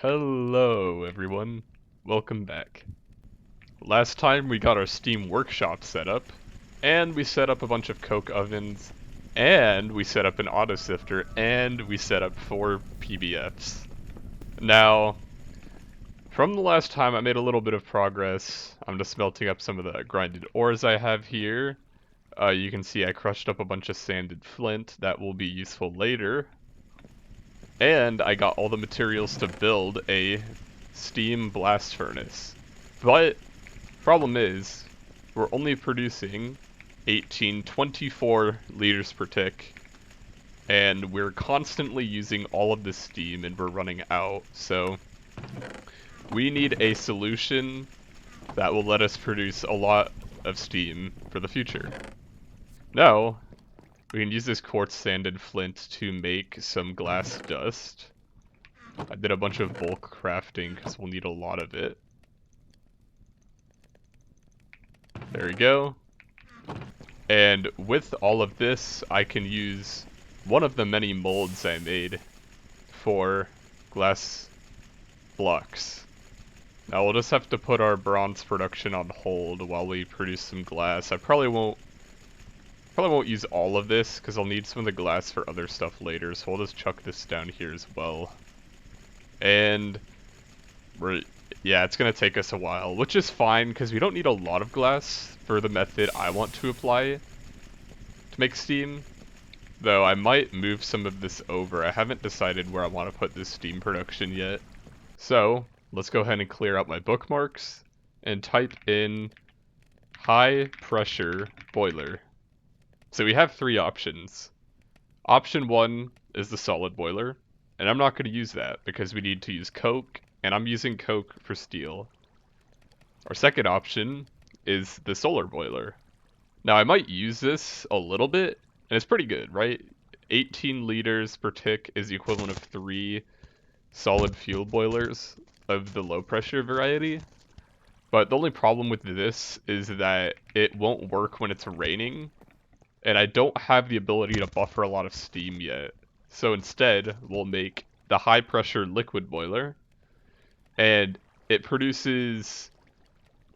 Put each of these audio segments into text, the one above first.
Hello everyone, welcome back. Last time we got our Steam workshop set up, and we set up a bunch of coke ovens, and we set up an auto sifter, and we set up 4 PBFs. Now, from the last time I made a little bit of progress. I'm just smelting up some of the grinded ores I have here. You can see I crushed up a bunch of sanded flint that will be useful later. And I got all the materials to build a steam blast furnace. But problem is, we're only producing 1824 liters per tick, and we're constantly using all of this steam and we're running out. So we need a solution that will let us produce a lot of steam for the future. Now, we can use this quartz sanded flint to make some glass dust. I did a bunch of bulk crafting because we'll need a lot of it. There we go. And with all of this, I can use one of the many molds I made for glass blocks. Now we'll just have to put our bronze production on hold while we produce some glass. I probably won't use all of this because I'll need some of the glass for other stuff later, so we'll just chuck this down here as well. And yeah, it's gonna take us a while, which is fine because we don't need a lot of glass for the method I want to apply to make steam. Though I might move some of this over. I haven't decided where I want to put this steam production yet. So let's go ahead and clear out my bookmarks and type in high pressure boiler. So we have 3 options. Option 1 is the solid boiler, and I'm not going to use that because we need to use coke, and I'm using coke for steel. Our second option is the solar boiler. Now I might use this a little bit, and it's pretty good, right? 18 liters per tick is the equivalent of 3 solid fuel boilers of the low pressure variety. But the only problem with this is that it won't work when it's raining, and I don't have the ability to buffer a lot of steam yet. So instead, we'll make the high pressure liquid boiler, and it produces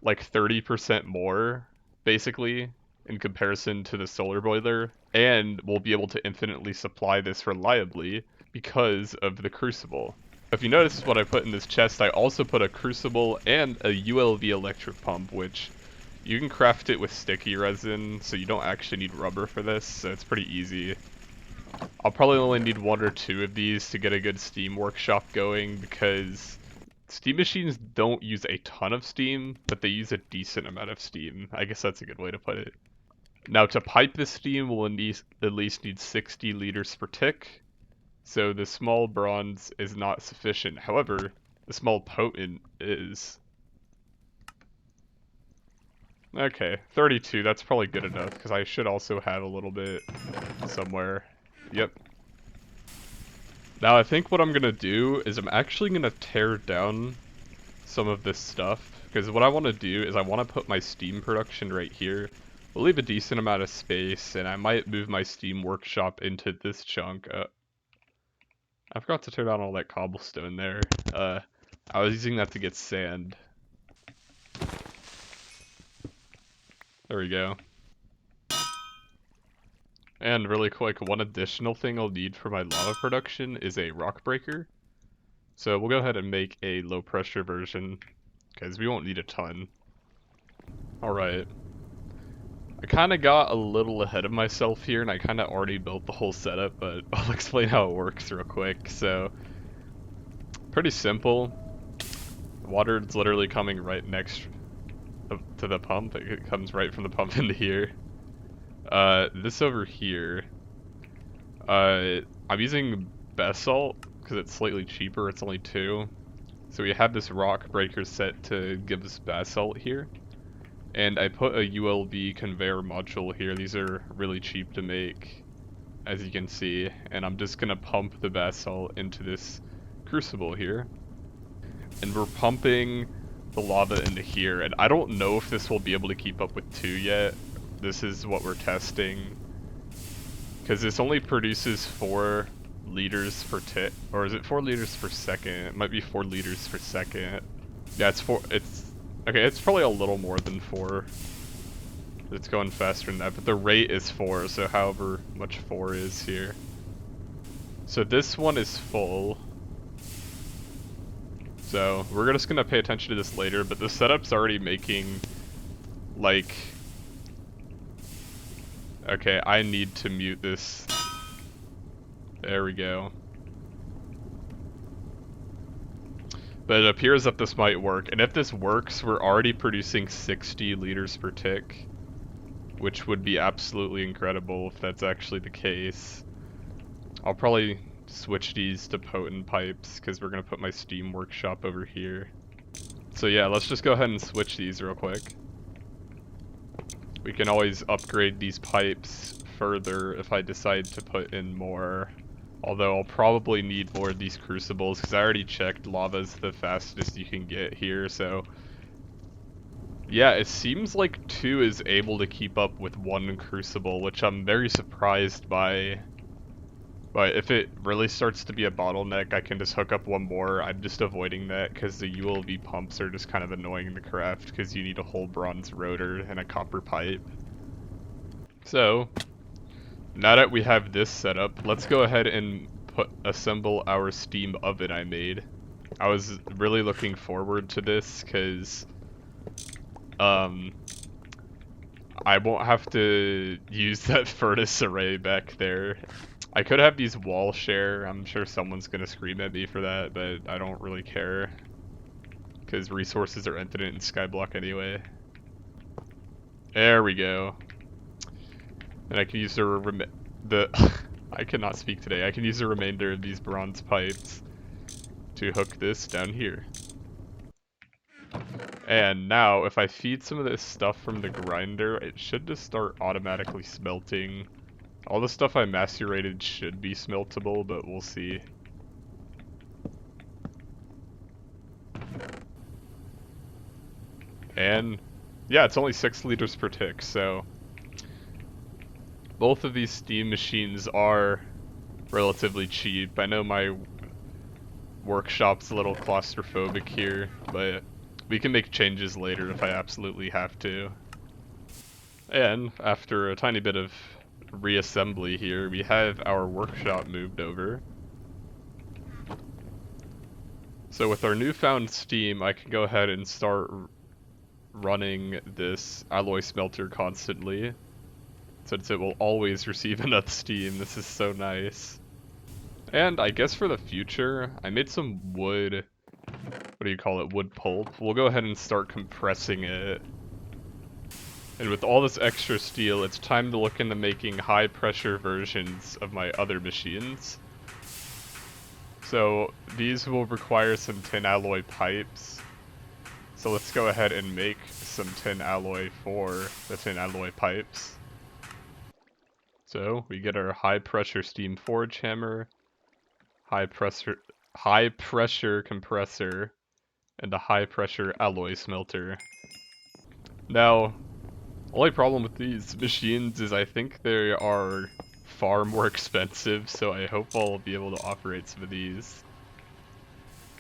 like 30% more, basically, in comparison to the solar boiler, and we'll be able to infinitely supply this reliably because of the crucible. If you notice what I put in this chest, I also put a crucible and a ULV electric pump, which you can craft it with sticky resin, so you don't actually need rubber for this, so it's pretty easy. I'll probably only need 1 or 2 of these to get a good steam workshop going, because steam machines don't use a ton of steam, but they use a decent amount of steam. I guess that's a good way to put it. Now to pipe the steam, we'll at least need 60 liters per tick, so the small bronze is not sufficient. However, the small potent is. Okay, 32, that's probably good enough, because I should also have a little bit somewhere. Yep. Now I think what I'm gonna do is I'm actually gonna tear down some of this stuff, because what I want to do is I want to put my steam production right here. We'll leave a decent amount of space, and I might move my steam workshop into this chunk. I forgot to turn on all that cobblestone there. I was using that to get sand. There we go. And really quick, one additional thing I'll need for my lava production is a rock breaker. So we'll go ahead and make a low pressure version, because we won't need a ton. Alright. I kind of got a little ahead of myself here, and I kind of already built the whole setup, but I'll explain how it works real quick. So, pretty simple. Water is literally coming right next to the pump. It comes right from the pump into here. This over here, I'm using basalt because it's slightly cheaper. It's only 2. So we have this rock breaker set to give us basalt here. And I put a ULV conveyor module here. These are really cheap to make, as you can see. And I'm just gonna pump the basalt into this crucible here. And we're pumping the lava into here. And I don't know if this will be able to keep up with 2 yet. This is what we're testing, because this only produces 4 liters per tick, or is it 4 liters per second? It might be 4 liters per second. Yeah, it's 4. It's okay. It's probably a little more than 4. It's going faster than that, but the rate is 4. So however much 4 is here. So this one is full. So we're just gonna pay attention to this later, but the setup's already making like. Okay, I need to mute this. There we go. But it appears that this might work, and if this works, we're already producing 60 liters per tick, which would be absolutely incredible if that's actually the case. I'll probably switch these to potent pipes, because we're going to put my steam workshop over here. So yeah, let's just go ahead and switch these real quick. We can always upgrade these pipes further if I decide to put in more. Although I'll probably need more of these crucibles, because I already checked lava's the fastest you can get here, so... Yeah, it seems like 2 is able to keep up with 1 crucible, which I'm very surprised by. But if it really starts to be a bottleneck, I can just hook up 1 more. I'm just avoiding that, because the ULV pumps are just kind of annoying to craft, because you need a whole bronze rotor and a copper pipe. So... now that we have this set up, let's go ahead and assemble our steam oven I made. I was really looking forward to this because I won't have to use that furnace array back there. I could have these wall share. I'm sure someone's gonna scream at me for that, but I don't really care because resources are infinite in Skyblock anyway. There we go. And I can use the I cannot speak today. I can use the remainder of these bronze pipes to hook this down here. And now, if I feed some of this stuff from the grinder, it should just start automatically smelting. All the stuff I macerated should be smeltable, but we'll see. And yeah, it's only 6 liters per tick, so both of these steam machines are relatively cheap. I know my workshop's a little claustrophobic here, but we can make changes later if I absolutely have to. And after a tiny bit of reassembly here, we have our workshop moved over. So with our newfound steam, I can go ahead and start running this alloy smelter constantly, since it will always receive enough steam. This is so nice. And I guess for the future, I made some wood, what do you call it, wood pulp. We'll go ahead and start compressing it. And with all this extra steel, it's time to look into making high pressure versions of my other machines. So these will require some tin alloy pipes. So let's go ahead and make some tin alloy for the tin alloy pipes. So we get our high pressure steam forge hammer, high pressure compressor, and a high pressure alloy smelter. Now, only problem with these machines is I think they are far more expensive, so I hope I'll be able to operate some of these.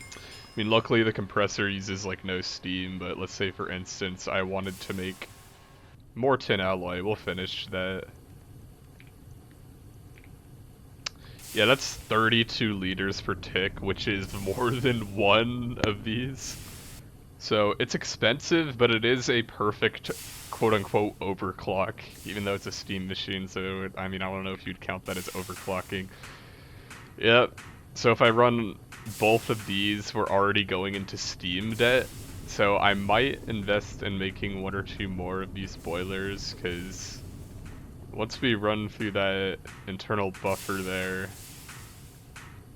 I mean, luckily the compressor uses like no steam, but let's say for instance I wanted to make more tin alloy. We'll finish that. Yeah, that's 32 liters per tick, which is more than 1 of these. So it's expensive, but it is a perfect quote-unquote overclock, even though it's a steam machine, so I mean, I don't know if you'd count that as overclocking. Yep, so if I run both of these, we're already going into steam debt, so I might invest in making 1 or 2 more of these boilers, because once we run through that internal buffer there,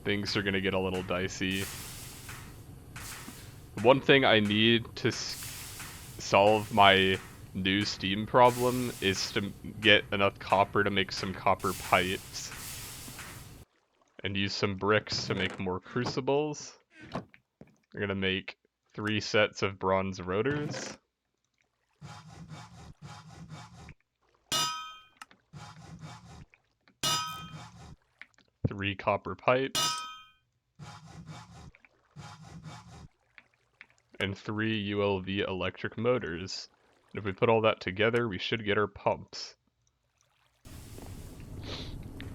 things are going to get a little dicey. One thing I need to solve my new steam problem is to get enough copper to make some copper pipes. And use some bricks to make more crucibles. We're going to make 3 sets of bronze rotors. 3 copper pipes, and 3 ULV electric motors. And if we put all that together, we should get our pumps.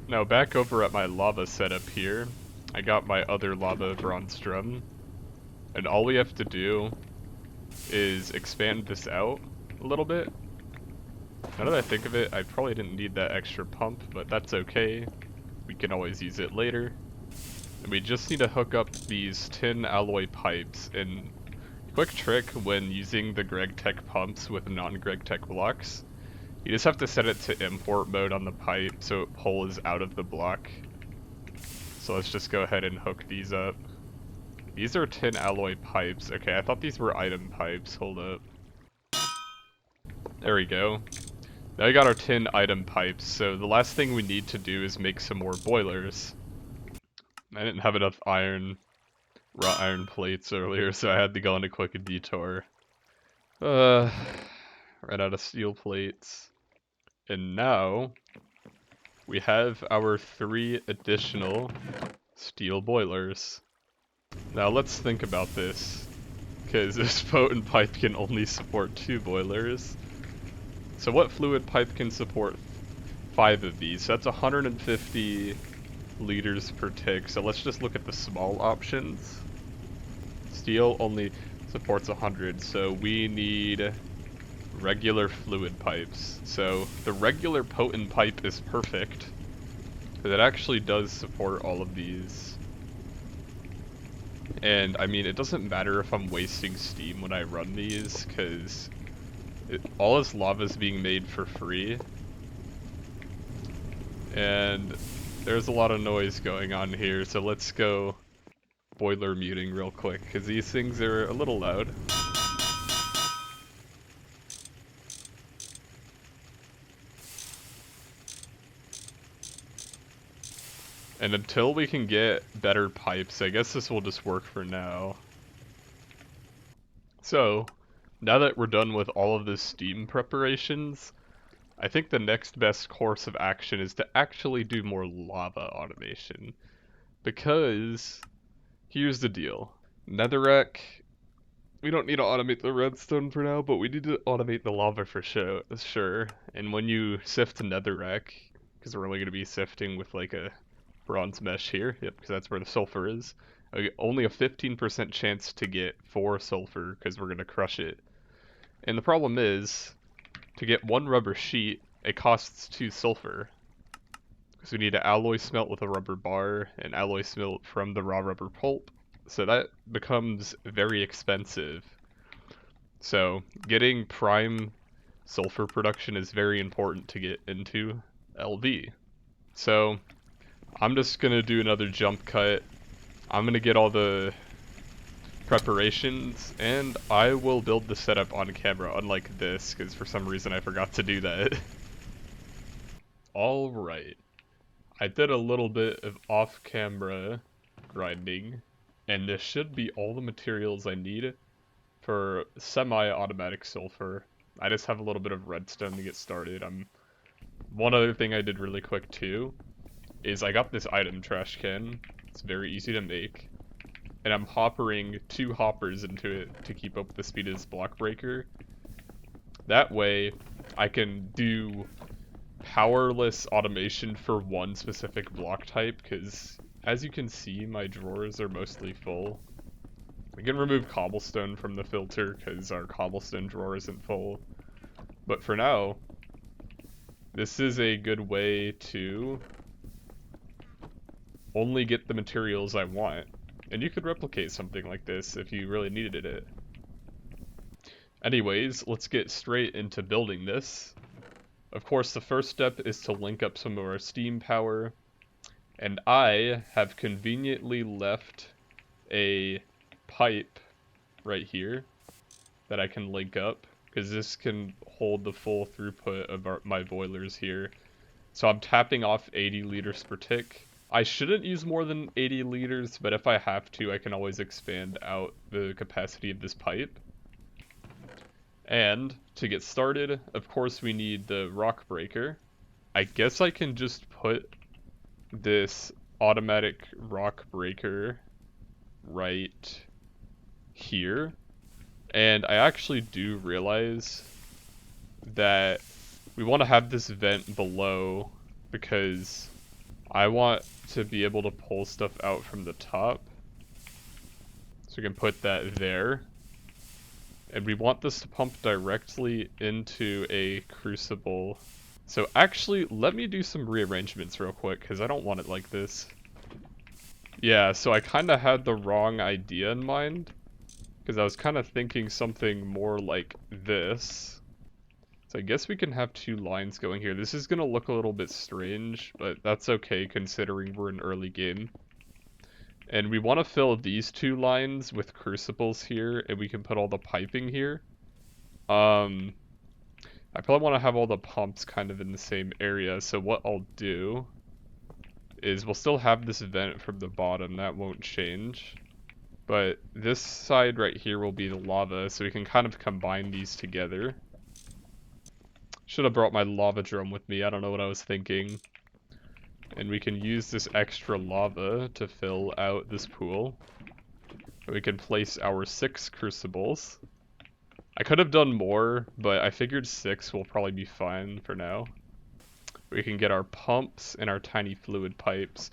Now back over at my lava setup here, I got my other lava bronze drum, and all we have to do is expand this out a little bit. Now that I think of it, I probably didn't need that extra pump, but that's okay. We can always use it later. And we just need to hook up these tin alloy pipes. And quick trick when using the Gregtech pumps with non-Gregtech blocks, you just have to set it to import mode on the pipe so it pulls out of the block. So let's just go ahead and hook these up. These are tin alloy pipes. Okay, I thought these were item pipes. Hold up. There we go. Now we got our tin item pipes, so the last thing we need to do is make some more boilers. I didn't have enough iron, raw iron plates earlier, so I had to go on a quick detour. Ran out of steel plates. And now, we have our 3 additional steel boilers. Now let's think about this, because this potent pipe can only support 2 boilers. So what fluid pipe can support 5 of these? So that's 150 liters per tick. So let's just look at the small options. Steel only supports 100, so we need regular fluid pipes. So the regular potent pipe is perfect, because it actually does support all of these. And I mean, it doesn't matter if I'm wasting steam when I run these, because all this lava is being made for free. And there's a lot of noise going on here, so let's go boiler muting real quick, because these things are a little loud. And until we can get better pipes, I guess this will just work for now. So, now that we're done with all of the steam preparations, I think the next best course of action is to actually do more lava automation. Because, here's the deal. Netherrack, we don't need to automate the redstone for now, but we need to automate the lava for sure. And when you sift netherrack, because we're only going to be sifting with like a bronze mesh here, yep, because that's where the sulfur is. Only a 15% chance to get 4 sulfur, because we're going to crush it. And the problem is, to get 1 rubber sheet, it costs 2 sulfur. Because we need to alloy smelt with a rubber bar, and alloy smelt from the raw rubber pulp. So that becomes very expensive. So getting prime sulfur production is very important to get into LV. So I'm just gonna do another jump cut. I'm gonna get all the preparations, and I will build the setup on camera, unlike this, because for some reason I forgot to do that. Alright. I did a little bit of off-camera grinding, and this should be all the materials I need for semi-automatic sulfur. I just have a little bit of redstone to get started. One other thing I did really quick too is I got this item trash can. It's very easy to make, and I'm hoppering 2 hoppers into it to keep up with the speed of this block breaker. That way I can do powerless automation for one specific block type, because as you can see, my drawers are mostly full. We can remove cobblestone from the filter because our cobblestone drawer isn't full. But for now, this is a good way to only get the materials I want. And you could replicate something like this if you really needed it. Anyways, let's get straight into building this. Of course, the first step is to link up some of our steam power. And I have conveniently left a pipe right here that I can link up, because this can hold the full throughput of my boilers here. So I'm tapping off 80 liters per tick. I shouldn't use more than 80 liters, but if I have to, I can always expand out the capacity of this pipe. And to get started, of course, we need the rock breaker. I guess I can just put this automatic rock breaker right here. And I actually do realize that we want to have this vent below because I want to be able to pull stuff out from the top. So we can put that there. And we want this to pump directly into a crucible. So actually, let me do some rearrangements real quick because I don't want it like this. Yeah, so I kind of had the wrong idea in mind because I was kind of thinking something more like this. So I guess we can have two lines going here. This is going to look a little bit strange, but that's okay considering we're in early game. And we want to fill these two lines with crucibles here, and we can put all the piping here. I probably want to have all the pumps kind of in the same area, so what I'll do is we'll still have this vent from the bottom, that won't change. But this side right here will be the lava, so we can kind of combine these together. Should have brought my lava drum with me, I don't know what I was thinking. And we can use this extra lava to fill out this pool. We can place our 6 crucibles. I could have done more, but I figured 6 will probably be fine for now. We can get our pumps and our tiny fluid pipes.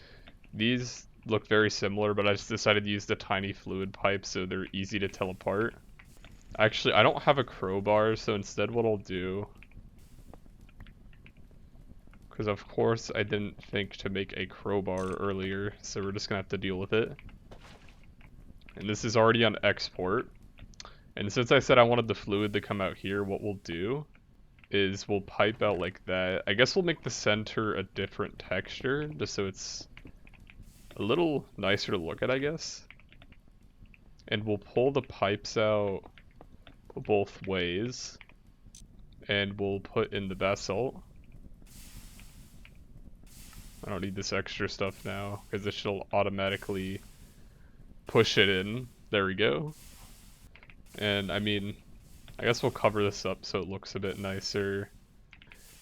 These look very similar, but I just decided to use the tiny fluid pipes so they're easy to tell apart. Actually, I don't have a crowbar, so instead what I'll do, because of course I didn't think to make a crowbar earlier, so we're just gonna have to deal with it. And this is already on export. And since I said I wanted the fluid to come out here, what we'll do is we'll pipe out like that. I guess we'll make the center a different texture, just so it's a little nicer to look at, I guess. And we'll pull the pipes out both ways. And we'll put in the basalt. I don't need this extra stuff now, because it should automatically push it in. There we go. And I mean, I guess we'll cover this up so it looks a bit nicer.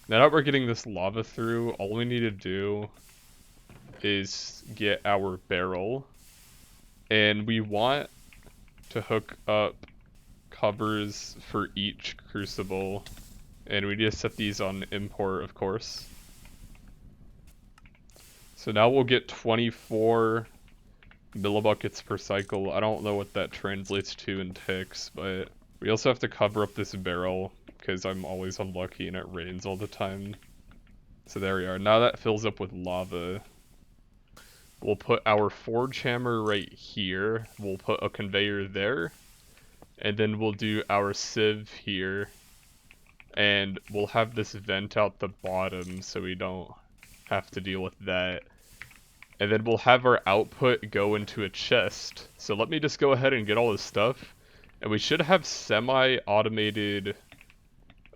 Now that we're getting this lava through, all we need to do is get our barrel. And we want to hook up covers for each crucible. And we just set these on import, of course. So now we'll get 24 millibuckets per cycle. I don't know what that translates to in ticks, but we also have to cover up this barrel because I'm always unlucky and it rains all the time. So there we are. Now that fills up with lava. We'll put our forge hammer right here. We'll put a conveyor there. And then we'll do our sieve here. And we'll have this vent out the bottom so we don't have to deal with that. And then we'll have our output go into a chest. So let me just go ahead and get all this stuff. And we should have semi-automated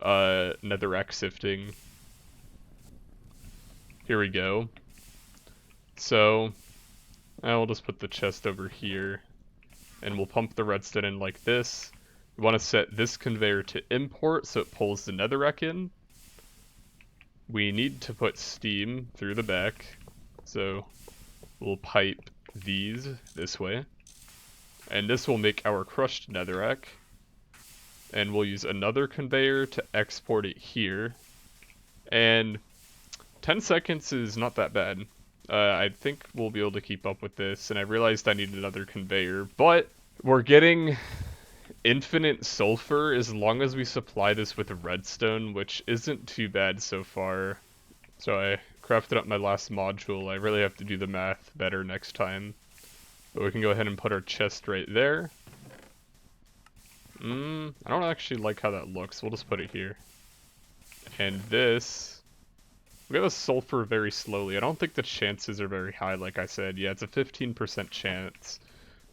netherrack sifting. Here we go. So, I'll just put the chest over here. And we'll pump the redstone in like this. We want to set this conveyor to import so it pulls the netherrack in. We need to put steam through the back. So, we'll pipe these this way. And this will make our crushed netherrack. And we'll use another conveyor to export it here. And 10 seconds is not that bad. I think we'll be able to keep up with this. And I realized I need another conveyor. But we're getting infinite sulfur as long as we supply this with redstone, which isn't too bad so far. So I crafted up my last module. I really have to do the math better next time. But we can go ahead and put our chest right there. I don't actually like how that looks. We'll just put it here. And this, we got the sulfur very slowly. I don't think the chances are very high, like I said. Yeah, it's a 15% chance.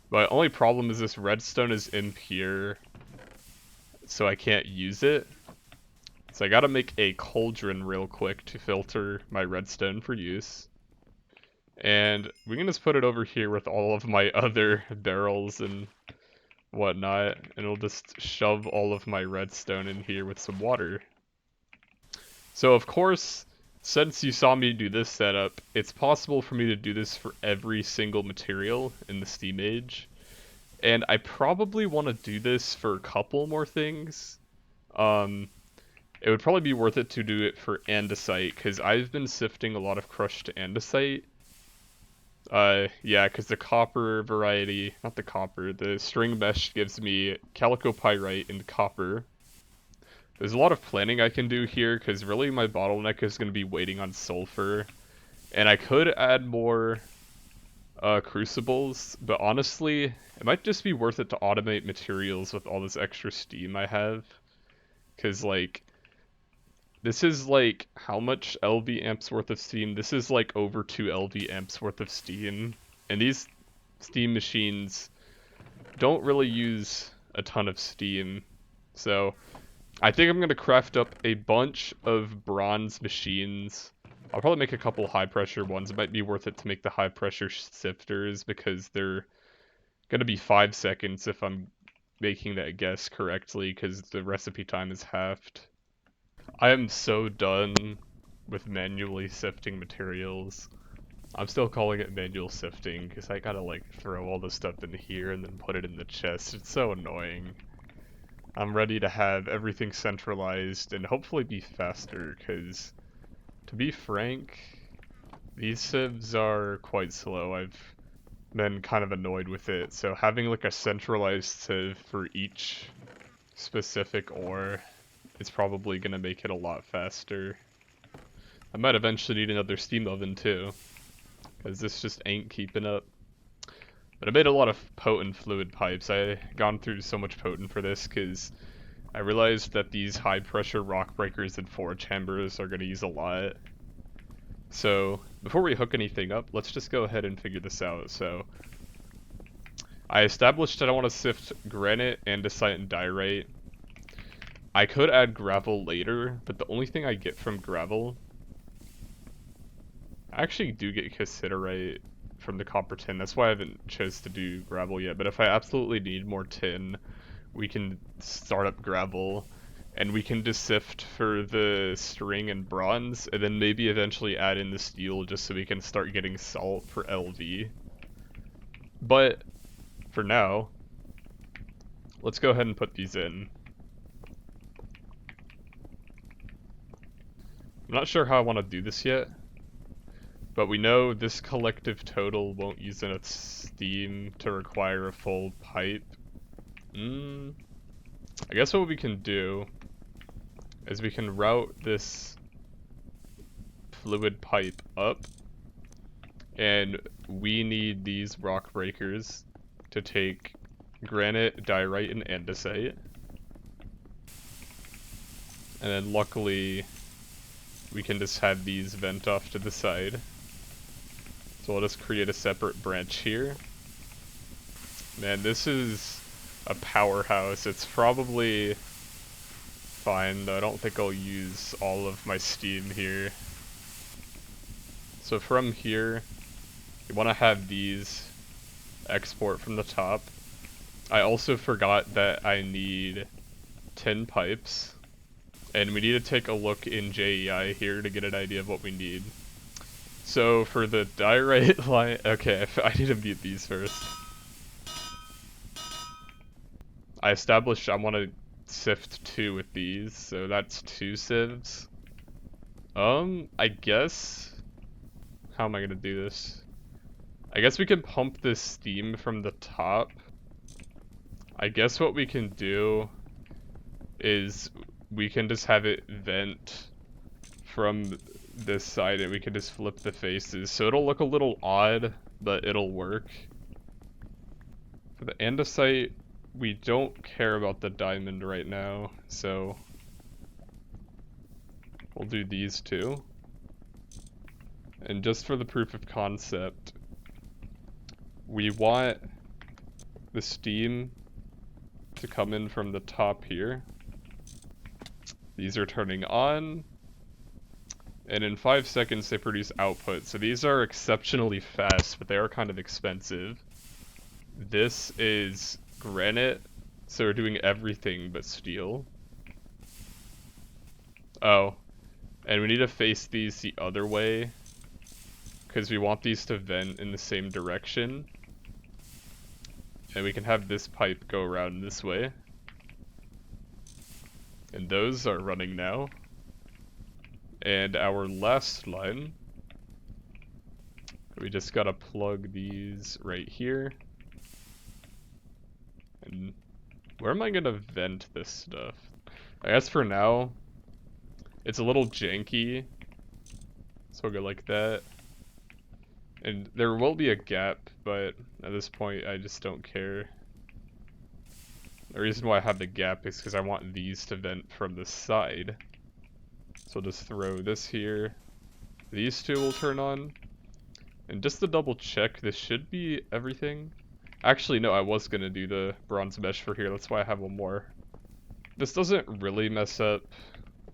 But only problem is this redstone is impure, so I can't use it. So I gotta make a cauldron real quick to filter my redstone for use. And we can just put it over here with all of my other barrels and whatnot, and it'll just shove all of my redstone in here with some water. So of course, since you saw me do this setup, it's possible for me to do this for every single material in the Steam Age. And I probably want to do this for a couple more things. Um, it would probably be worth it to do it for andesite, because I've been sifting a lot of crushed andesite. Yeah, because the copper variety, not the copper, the string mesh gives me chalcopyrite and copper. There's a lot of planning I can do here, because really my bottleneck is going to be waiting on sulfur. And I could add more crucibles, but honestly, it might just be worth it to automate materials with all this extra steam I have. Because, like, this is like, how much LV amps worth of steam? This is like over 2 LV amps worth of steam. And these steam machines don't really use a ton of steam. So I think I'm going to craft up a bunch of bronze machines. I'll probably make a couple high pressure ones. It might be worth it to make the high pressure sifters because they're going to be 5 seconds if I'm making that guess correctly, because the recipe time is halved. I am so done with manually sifting materials. I'm still calling it manual sifting because I gotta like throw all the stuff in here and then put it in the chest. It's so annoying. I'm ready to have everything centralized and hopefully be faster, because to be frank, these sieves are quite slow. I've been kind of annoyed with it, so having like a centralized sieve for each specific ore is probably going to make it a lot faster. I might eventually need another steam oven too, because this just ain't keeping up. But I made a lot of potent fluid pipes. I gone through so much potent for this because I realized that these high pressure rock breakers and forge chambers are going to use a lot. So before we hook anything up, let's just go ahead and figure this out. So I established that I want to sift granite, andesite, and diorite. I could add gravel later, but the only thing I get from gravel, I actually do get cassiterite from the copper tin. That's why I haven't chose to do gravel yet. But if I absolutely need more tin, we can start up gravel, and we can just sift for the string and bronze, and then maybe eventually add in the steel just so we can start getting salt for LV. But for now, let's go ahead and put these in. I'm not sure how I want to do this yet, but we know this collective total won't use enough steam to require a full pipe. I guess what we can do is we can route this fluid pipe up, and we need these rock breakers to take granite, diorite, and andesite. And then luckily, we can just have these vent off to the side. So I'll just create a separate branch here. Man, this is a powerhouse. It's probably fine, though I don't think I'll use all of my steam here. So from here, you want to have these export from the top. I also forgot that I need 10 pipes. And we need to take a look in JEI here to get an idea of what we need. So for the diorite line, okay, I need to mute these first. I established I want to sift 2 with these, so that's 2 sieves. I guess, how am I gonna do this? I guess we can pump this steam from the top. I guess what we can do is we can just have it vent from this side and we can just flip the faces. So it'll look a little odd, but it'll work. For the andesite, we don't care about the diamond right now, so we'll do these 2. And just for the proof of concept, we want the steam to come in from the top here. These are turning on, and in 5 seconds they produce output. So these are exceptionally fast, but they are kind of expensive. This is granite, so we're doing everything but steel. Oh, And we need to face these the other way, because we want these to vent in the same direction. And we can have this pipe go around this way. And those are running now. And our last line, we just gotta plug these right here. And where am I gonna vent this stuff? I guess for now, it's a little janky. So we'll go like that. And there will be a gap, but at this point I just don't care. The reason why I have the gap is because I want these to vent from the side. So I'll just throw this here. These two will turn on. And just to double check, this should be everything. Actually, no, I was going to do the bronze mesh for here. That's why I have one more. This doesn't really mess up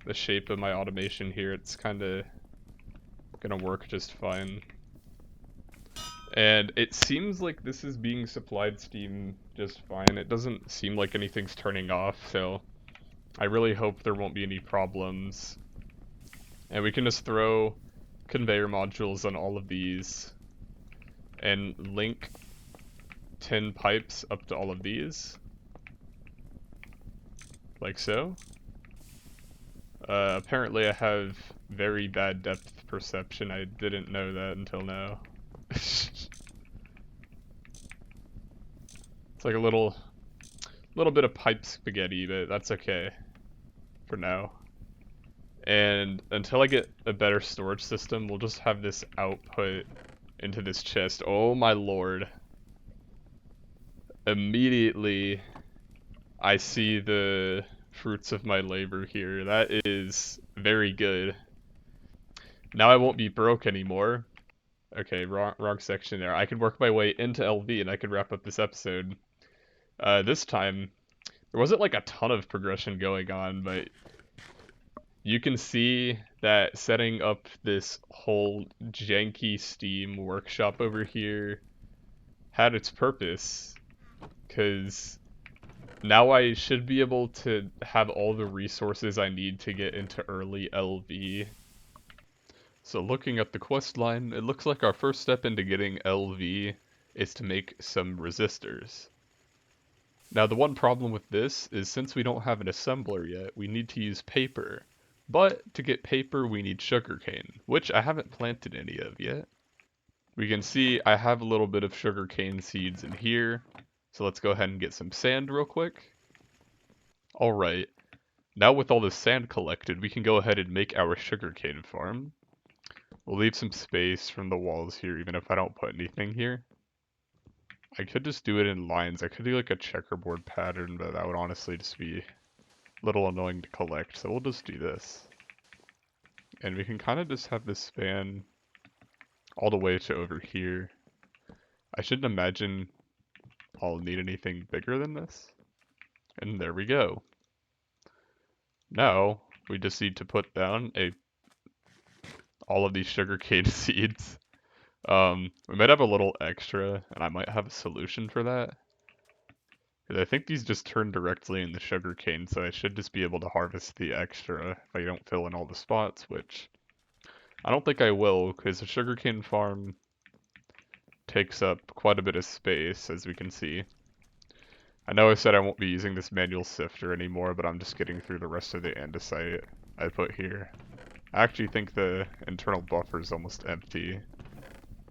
the shape of my automation here. It's kind of going to work just fine. And it seems like this is being supplied steam just fine. It doesn't seem like anything's turning off, so I really hope there won't be any problems. And we can just throw conveyor modules on all of these and link 10 pipes up to all of these. Like so. Apparently I have very bad depth perception. I didn't know that until now. It's like a little bit of pipe spaghetti, but that's okay for now. And until I get a better storage system, we'll just have this output into this chest. Oh my lord. Immediately, I see the fruits of my labor here. That is very good. Now I won't be broke anymore. Okay, wrong section there. I can work my way into LV and I can wrap up this episode. This time, there wasn't like a ton of progression going on, but you can see that setting up this whole janky Steam workshop over here had its purpose, because now I should be able to have all the resources I need to get into early LV. So looking at the quest line, it looks like our first step into getting LV is to make some resistors. Now the one problem with this is since we don't have an assembler yet, we need to use paper. But to get paper we need sugarcane, which I haven't planted any of yet. We can see I have a little bit of sugarcane seeds in here. So let's go ahead and get some sand real quick. Alright, now with all this sand collected, we can go ahead and make our sugarcane farm. We'll leave some space from the walls here, even if I don't put anything here. I could just do it in lines. I could do like a checkerboard pattern, but that would honestly just be a little annoying to collect, so we'll just do this. And we can kind of just have this span all the way to over here. I shouldn't imagine I'll need anything bigger than this. And there we go. Now, we just need to put down all of these sugarcane seeds. We might have a little extra, and I might have a solution for that. Because I think these just turn directly in the sugarcane, so I should just be able to harvest the extra if I don't fill in all the spots, which I don't think I will, because the sugarcane farm takes up quite a bit of space, as we can see. I know I said I won't be using this manual sifter anymore, but I'm just getting through the rest of the andesite I put here. I actually think the internal buffer is almost empty,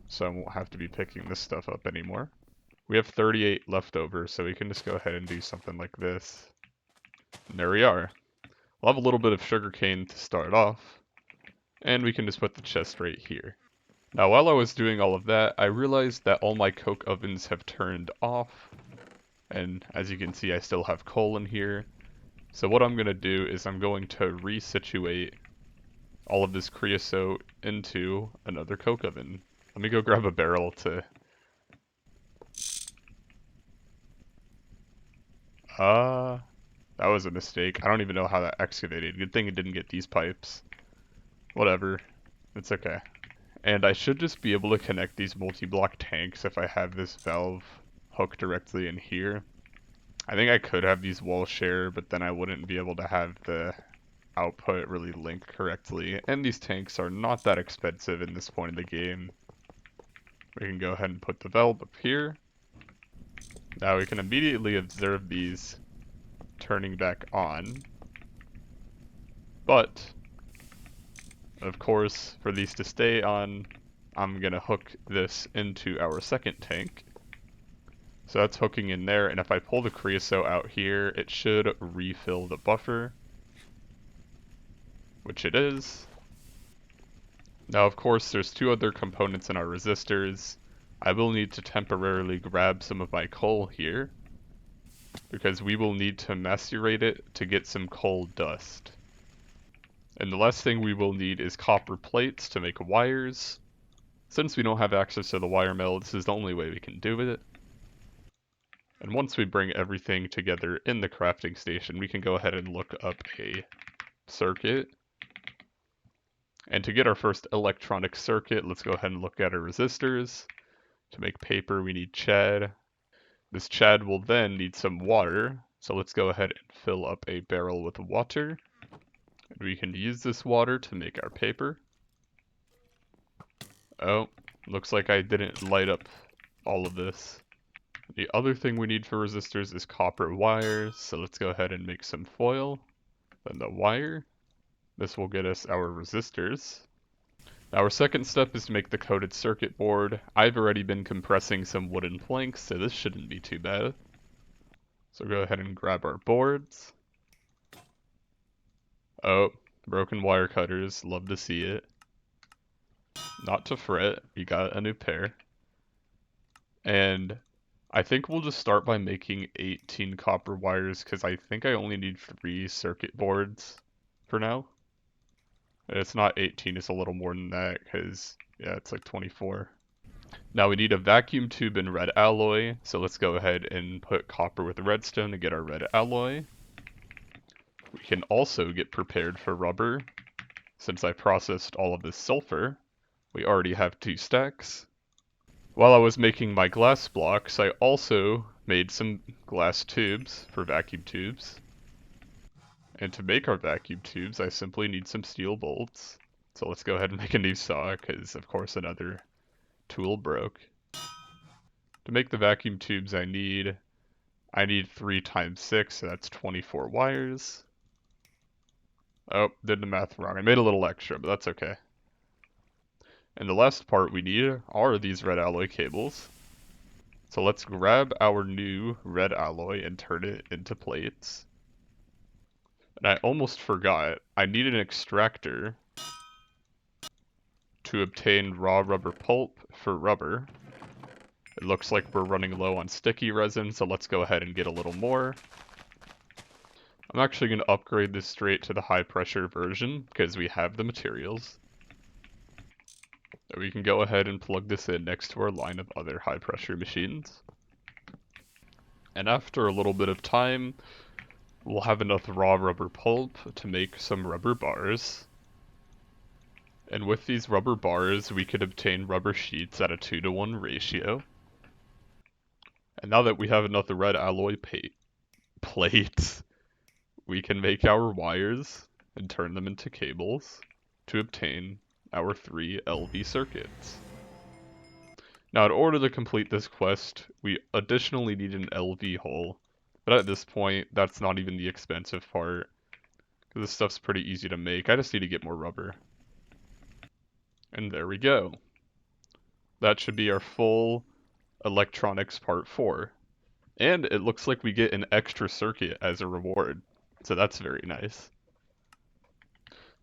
so I won't have to be picking this stuff up anymore. We have 38 left over, so we can just go ahead and do something like this. And there we are. We'll have a little bit of sugarcane to start off, and we can just put the chest right here. Now while I was doing all of that, I realized that all my coke ovens have turned off, and as you can see I still have coal in here. So what I'm going to do is I'm going to resituate all of this creosote into another coke oven. Let me go grab a barrel to... that was a mistake. I don't even know how that excavated. Good thing it didn't get these pipes. Whatever. It's okay. And I should just be able to connect these multi-block tanks if I have this valve hooked directly in here. I think I could have these walls share, but then I wouldn't be able to have the output really link correctly. And these tanks are not that expensive in this point of the game. We can go ahead and put the valve up here. Now we can immediately observe these turning back on. But, of course, for these to stay on, I'm going to hook this into our second tank. So that's hooking in there, and if I pull the creosote out here, it should refill the buffer, which it is. Now, of course, there's two other components in our resistors. I will need to temporarily grab some of my coal here, because we will need to macerate it to get some coal dust. And the last thing we will need is copper plates to make wires. Since we don't have access to the wire mill, this is the only way we can do it. And once we bring everything together in the crafting station, we can go ahead and look up a circuit. And to get our first electronic circuit, let's go ahead and look at our resistors. To make paper, we need Chad. This Chad will then need some water, so let's go ahead and fill up a barrel with water. And we can use this water to make our paper. Oh, looks like I didn't light up all of this. The other thing we need for resistors is copper wires, so let's go ahead and make some foil. Then the wire. This will get us our resistors. Now our second step is to make the coated circuit board. I've already been compressing some wooden planks, so this shouldn't be too bad. So go ahead and grab our boards. Oh, broken wire cutters, love to see it. Not to fret, we got a new pair. And I think we'll just start by making 18 copper wires, because I think I only need 3 circuit boards for now. It's not 18, it's a little more than that, because, yeah, it's like 24. Now we need a vacuum tube and red alloy, so let's go ahead and put copper with redstone to get our red alloy. We can also get prepared for rubber. Since I processed all of this sulfur, we already have 2 stacks. While I was making my glass blocks, I also made some glass tubes for vacuum tubes. And to make our vacuum tubes, I simply need some steel bolts. So let's go ahead and make a new saw, because of course another tool broke. To make the vacuum tubes I need 3 times 6, so that's 24 wires. Oh, did the math wrong. I made a little extra, but that's okay. And the last part we need are these red alloy cables. So let's grab our new red alloy and turn it into plates. And I almost forgot, I need an extractor to obtain raw rubber pulp for rubber. It looks like we're running low on sticky resin, so let's go ahead and get a little more. I'm actually going to upgrade this straight to the high pressure version, because we have the materials. We can go ahead and plug this in next to our line of other high pressure machines. And after a little bit of time, we'll have enough raw rubber pulp to make some rubber bars. And with these rubber bars, we could obtain rubber sheets at a 2-to-1 ratio. And now that we have enough red alloy plates, we can make our wires and turn them into cables to obtain our 3 LV circuits. Now, in order to complete this quest, we additionally need an LV hole, but at this point, that's not even the expensive part, because this stuff's pretty easy to make. I just need to get more rubber. And there we go. That should be our full electronics part 4. And it looks like we get an extra circuit as a reward, so that's very nice.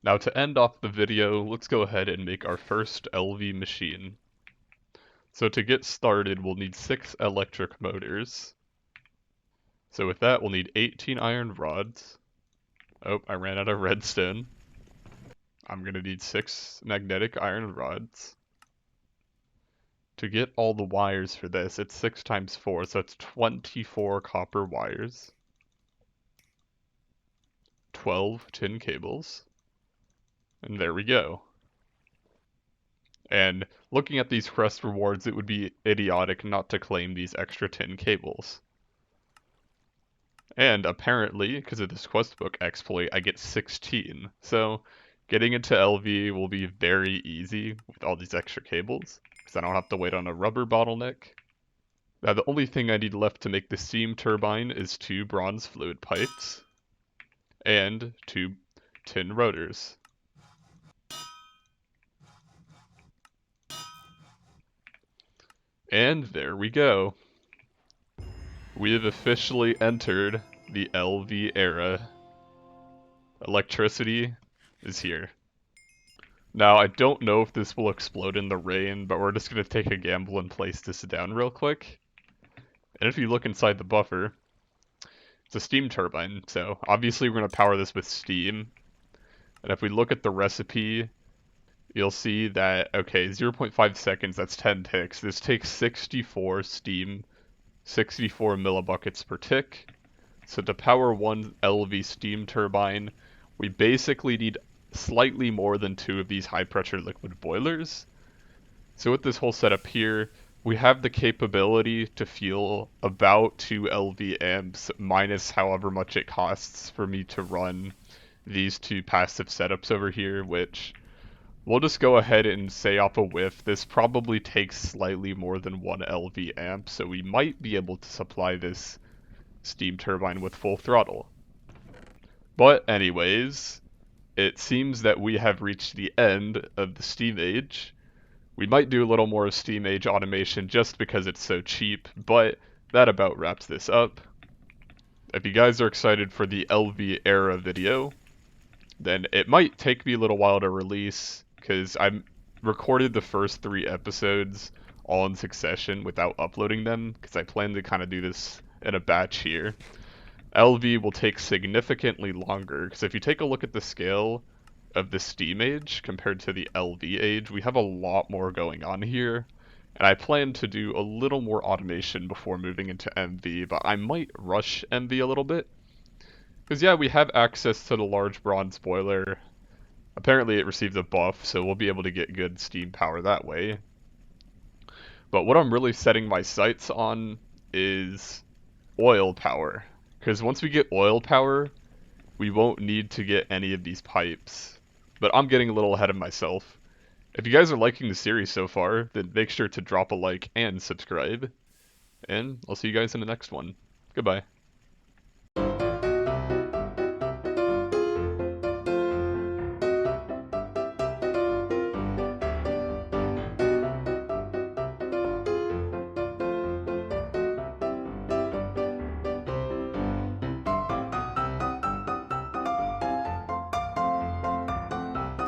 Now to end off the video, let's go ahead and make our first LV machine. So to get started, we'll need 6 electric motors. So with that, we'll need 18 iron rods. Oh, I ran out of redstone. I'm gonna need 6 magnetic iron rods. To get all the wires for this, it's 6 times 4, so that's 24 copper wires. 12 tin cables. And there we go. And looking at these quest rewards, it would be idiotic not to claim these extra tin cables. And apparently, because of this quest book exploit, I get 16. So getting into LV will be very easy with all these extra cables, because I don't have to wait on a rubber bottleneck. Now the only thing I need left to make the steam turbine is 2 bronze fluid pipes and 2 tin rotors. And there we go. We have officially entered the LV era. Electricity is here. Now, I don't know if this will explode in the rain, but we're just going to take a gamble and place this down real quick. And if you look inside the buffer, it's a steam turbine, so obviously we're going to power this with steam. And if we look at the recipe, you'll see that, okay, 0.5 seconds, that's 10 ticks. This takes 64 steam, 64 millibuckets per tick. So to power one LV steam turbine, we basically need slightly more than 2 of these high pressure liquid boilers. So with this whole setup here, we have the capability to fuel about 2 LV amps minus however much it costs for me to run these 2 passive setups over here, which we'll just go ahead and say off a whiff, this probably takes slightly more than 1 LV amp, so we might be able to supply this steam turbine with full throttle. But anyways, it seems that we have reached the end of the steam age. We might do a little more steam age automation just because it's so cheap, but that about wraps this up. If you guys are excited for the LV era video, then it might take me a little while to release because I recorded the first 3 episodes all in succession without uploading them because I plan to kind of do this in a batch here. LV will take significantly longer because if you take a look at the scale of the Steam age compared to the LV age, we have a lot more going on here. And I plan to do a little more automation before moving into MV, but I might rush MV a little bit. Because yeah, we have access to the large bronze boiler. Apparently it receives a buff, so we'll be able to get good steam power that way. But what I'm really setting my sights on is oil power. Because once we get oil power, we won't need to get any of these pipes. But I'm getting a little ahead of myself. If you guys are liking the series so far, then make sure to drop a like and subscribe. And I'll see you guys in the next one. Goodbye.